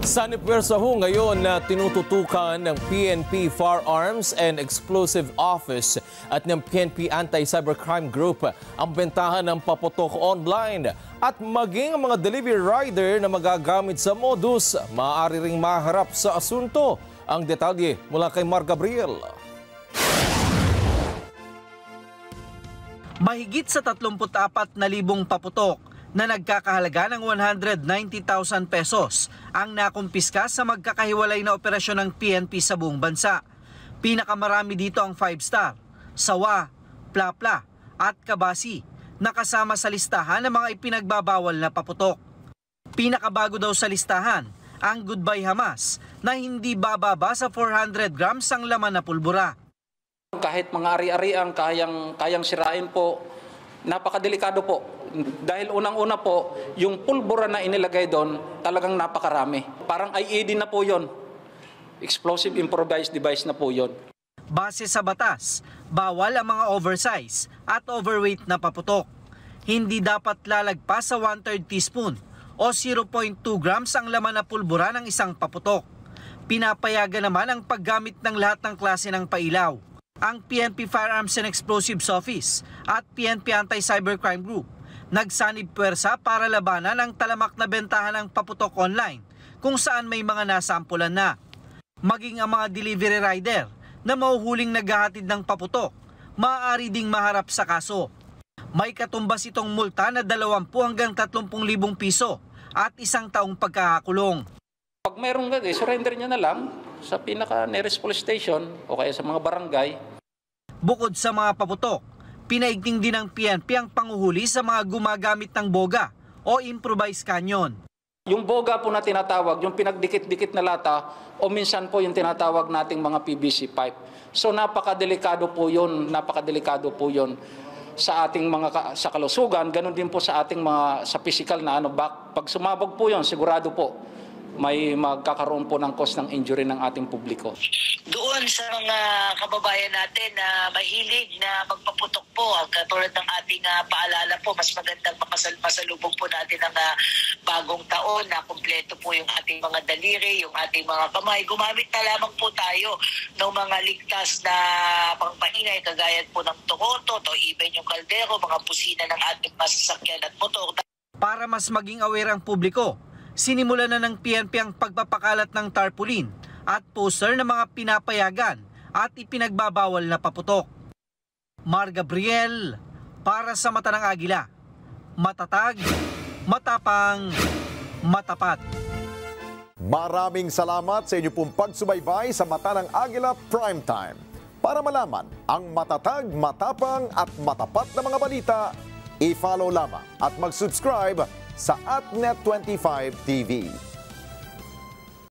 Sa Nipwersa ho ngayon na tinututukan ng PNP Firearms and Explosive Office at ng PNP Anti-Cybercrime Group ang bentahan ng paputok online at maging ang mga delivery rider na magagamit sa modus maaari ring maharap sa asunto. Ang detalye mula kay Mar Gabriel. Mahigit sa 34,000 paputok na nagkakahalaga ng 190,000 pesos ang nakumpiska sa magkakahiwalay na operasyon ng PNP sa buong bansa. Pinakamarami dito ang 5-star, Sawa, Plapla at Kabasi na kasama sa listahan ng mga ipinagbabawal na paputok. Pinakabago daw sa listahan ang Goodbye Hamas na hindi bababa sa 400 grams ang laman na pulbura. Kahit mga ari-arian kayang sirain po, napakadelikado po. Dahil unang-una po, yung pulbura na inilagay doon, talagang napakarami. Parang IED na po yun. Explosive Improvised Device na po yun. Base sa batas, bawal ang mga oversize at overweight na paputok. Hindi dapat lalagpas sa 1/3 teaspoon o 0.2 grams ang laman na pulbura ng isang paputok. Pinapayagan naman ang paggamit ng lahat ng klase ng pailaw. Ang PNP Firearms and Explosives Office at PNP Anti-Cybercrime Group nagsanib puwersa para labanan ang talamak na bentahan ng paputok online kung saan may mga nasampulan na. Maging ang mga delivery rider na mahuhuling naghahatid ng paputok, maaari ding maharap sa kaso. May katumbas itong multa na 20 hanggang 30,000 piso at 1 taong pagkakakulong. Pag mayroong surrender niya na lang sa pinaka-nearest police station o kaya sa mga barangay. Bukod sa mga paputok, pinaigting din ng PNP ang panguhuli sa mga gumagamit ng boga o improvised canyon. Yung boga po na tinatawag, yung pinagdikit-dikit na lata o minsan po yung tinatawag nating mga PVC pipe. So napakadelikado po yun sa ating mga sa kalusugan, ganun din po sa ating mga sa physical na pag sumabog po yun, sigurado po may magkakaroon po ng cause ng injury ng ating publiko. Doon sa mga kababayan natin na mahilig na magpaputok po, katulad ng ating paalala po, mas magandang masalubog po natin ang bagong taon na kumpleto po yung ating mga daliri, yung ating mga kamay. Gumamit na lamang po tayo ng mga ligtas na pangpaingay, kagaya po ng tokoto, o even yung kaldero, mga pusina ng ating masasakyan at motor. Para mas maging aware ang publiko, sinimulan na ng PNP ang pagpapakalat ng tarpaulin at poster ng mga pinapayagan at ipinagbabawal na paputok. Mar Gabriel, para sa Mata ng Agila. Matatag, matapang, matapat. Maraming salamat sa inyo pong pagsubaybay sa Mata ng Agila Primetime. Para malaman ang matatag, matapang at matapat na mga balita, i-follow lamang at mag-subscribe sa AtNet25 TV.